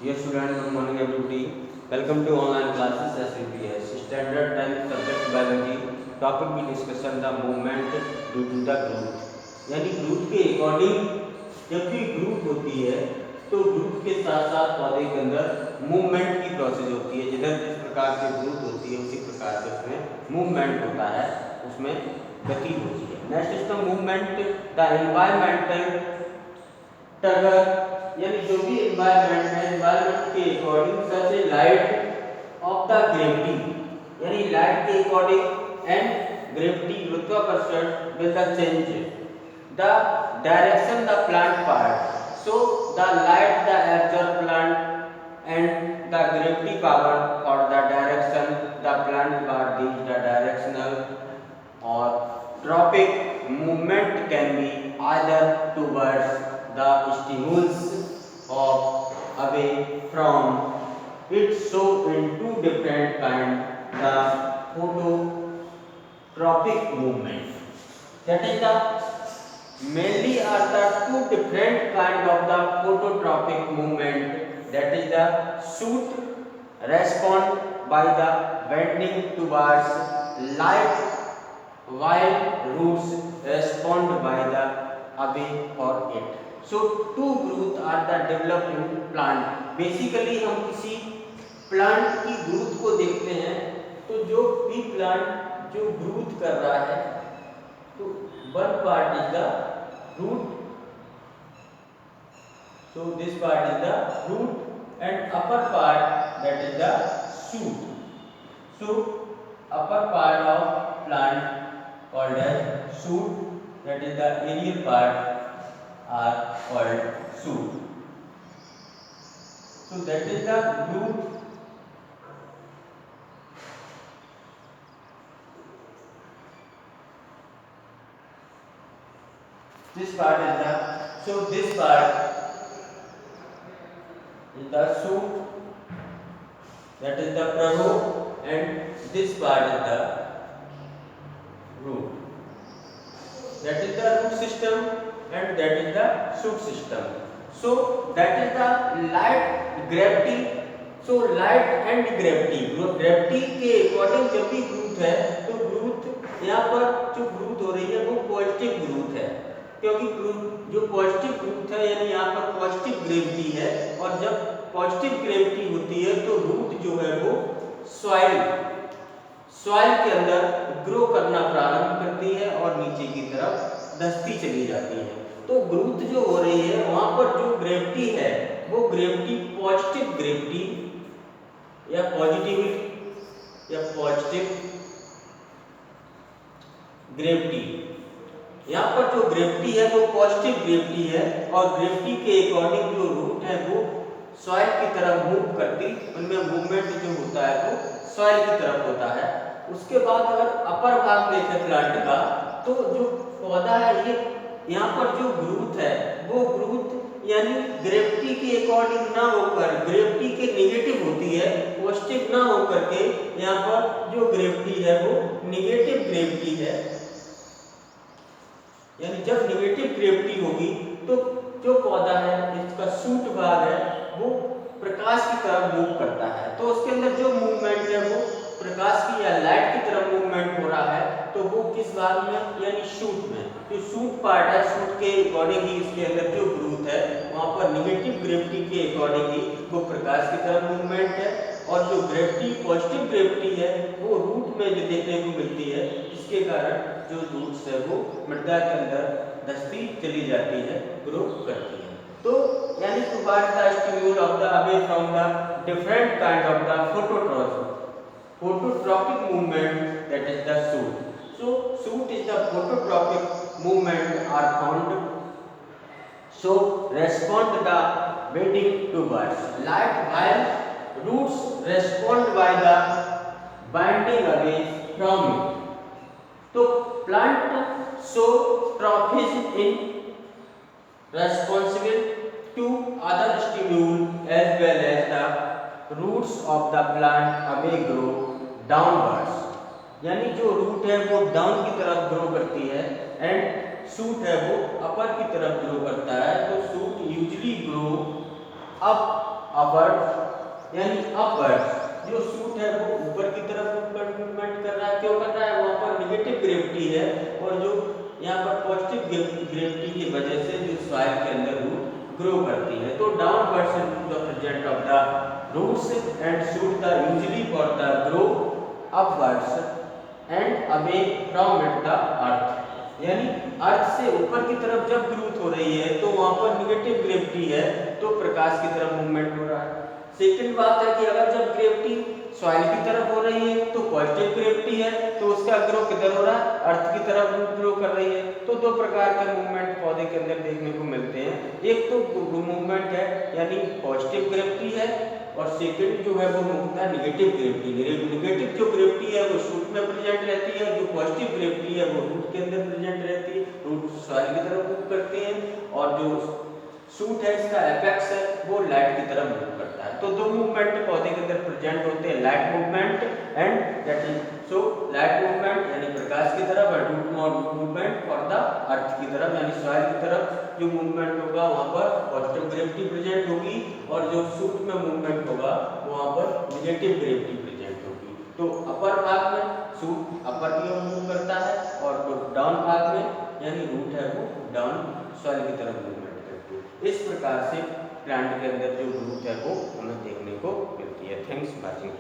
Dear student, good morning everybody. Welcome to online classes SVPS. Standard time subject biology. Topic भी discussion the movement due to the growth. यानी growth के according जब भी growth होती है तो growth के साथ साथ पौधे के अंदर मूवमेंट की प्रोसेस होती है। जिधर जिस प्रकार से ग्रोथ होती है उसी प्रकार से उसमें मूवमेंट होता है, उसमें गति होती है। Next is the movement the environmental trigger, यानी जो भी एनवायरनमेंट है, एनवायरनमेंट के according such a light of the gravity, यानी लाइट के अकॉर्डिंग एंड ग्रेविटी गुरुत्वाकर्षण will the change the direction the plant part, so the light the absorb plant and the gravity power और the direction the plant part these the directional or tropic movement can be either towards the stimulus of away from it. So in two different kind the phototropic movement, that is the mainly are the two different kind of the phototropic movement, that is the shoot respond by the bending towards light while roots respond by the away for it. So two growth are the developed in plant. Basically हम किसी plant की growth को देखते हैं तो जो भी plant जो ग्रोथ कर रहा है तो one part is the root, so this part is the root and upper part that is the shoot. So upper part of plant called as shoot, that is the aerial part are called shoot. So that is the root. This part is the, so this part is the shoot, that is the praroot, and this part is the root, that is the root system and that is the shoot system. So that is the light gravity. So light and gravity, gravity के according जब भी growth है तो growth यहाँ पर जो growth हो रही है वो पॉजिटिव ग्रोथ है, क्योंकि जो पॉजिटिव ग्रोथ है यानी यहाँ पर पॉजिटिव ग्रेविटी है, और जब पॉजिटिव ग्रेविटी होती है तो रूट जो है वो सॉइल के अंदर ग्रो करना प्रारंभ करती है और नीचे की तरफ धंसती चली जाती है। तो ग्रोथ जो हो रही है वहां पर जो ग्रेविटी है वो ग्रेविटी पॉजिटिव ग्रेविटी या पॉजिटिव ग्रेविटी, यहाँ पर जो ग्रेविटी है वो पॉजिटिव ग्रेविटी है और ग्रेविटी के अकॉर्डिंग जो रूट है वो सॉइल की तरफ मूव करती, उनमें मूवमेंट जो होता है वो सॉइल की तरफ होता है। उसके बाद अगर अपर भाग देखें प्लांट का तो जो पौधा है ये यहाँ पर जो ग्रोथ है वो ग्रोथ यानी ग्रेविटी के अकॉर्डिंग ना होकर ग्रेविटी के नेगेटिव होती है, पॉजिटिव ना होकर के यहाँ पर जो ग्रेविटी है वो नेगेटिव ग्रेविटी है। यानी जब नेगेटिव ग्रेविटी होगी तो जो पौधा है इसका शूट भाग है वो प्रकाश की तरफ मूव करता है, तो उसके अंदर जो मूवमेंट है वो प्रकाश की या लाइट की तरफ मूवमेंट हो रहा है, तो वो किस भाग में यानी शूट में। जो शूट पार्ट है शूट के अकॉर्डिंग ही इसके अंदर जो ग्रोथ है वहां पर नेगेटिव ग्रेविटी के अकॉर्डिंग ही वो प्रकाश की तरफ मूवमेंट है, और जो ग्रेविटी पॉजिटिव ग्रेविटी है वो रूट में जो देखने को मिलती है, इसके कारण जो रूट्स है वो मृदा के अंदर धंसती चली जाती है, ग्रो करती है। तो यानी towards the stimulus of the away from the different kind of the phototropic movement, that is the shoot. So shoot is the phototropic movement are found, so respond the bending towards light while roots respond by the bending away from it. तो plant show trophies in responsible to other stimuli as well as the roots of the plant away grow downwards, यानी जो root है वो down की तरफ grow करती है and shoot है वो अपर की तरफ ग्रो करता है। तो shoot usually grow up upward यानी अपवर्ड, जो सूट है वो ऊपर की तरफ मूवमेंट कर रहा है। क्यों कर रहा है? वहां पर निगेटिव ग्रेविटी है, और जो यहाँ पर पॉजिटिव ग्रेविटी की वजह से जो सॉइल के अंदर रूट ग्रो करती है। तो downwards into the present of the roots and shoot the usually for the grow upwards and away from it the earth, यानी अर्थ से ऊपर की तरफ जब ग्रोथ हो रही है तो वहां पर निगेटिव ग्रेविटी है, तो प्रकाश की तरफ मूवमेंट हो रहा है। सेकंड बात है कि अगर जब ग्रेविटी सॉइल की तरफ हो रही है तो पॉजिटिव ग्रेविटी है, तो उसका ग्रो किधर हो रहा है? अर्थ की तरफ ग्रो कर रही है। तो दो प्रकार के मूवमेंट पौधे के अंदर देखने को मिलते हैं। एक तो मूवमेंट है यानी पॉजिटिव ग्रेविटी है, और सेकंड जो है वो मुख्यतः निगेटिव ग्रेविटी। निगेटिव जो ग्रेविटी है वो शूट में प्रेजेंट रहती है, और जो पॉजिटिव ग्रेविटी है वो रूट के अंदर प्रेजेंट रहती है। रूट सॉइल की तरफ मूव करते हैं, और जो शूट है इसका एपेक्स है वो लाइट की तरफ मूव करता है। तो दो मूवमेंट पौधे के अंदर प्रेजेंट होते हैं, light movement and that is so light movement यानी प्रकाश की तरफ, और root movement for the earth की तरफ यानी सॉइल की तरफ जो मूवमेंट होगा वहां पर पॉजिटिव ग्रेविटी प्रेजेंट होगी, और जो शूट में मूवमेंट होगा वहां पर निगेटिव ग्रेविटी प्रेजेंट होगी। तो अपर भाग में शूट अपर की ओर मूव करता है, और जो डाउन भाग में यानी रूट है वो डाउन सॉइल की तरफ मूवमेंट करती है। इस प्रकार से प्लांट के अंदर जो ग्रोथ है वो हमें देखने को मिलती है। Thanks for watching.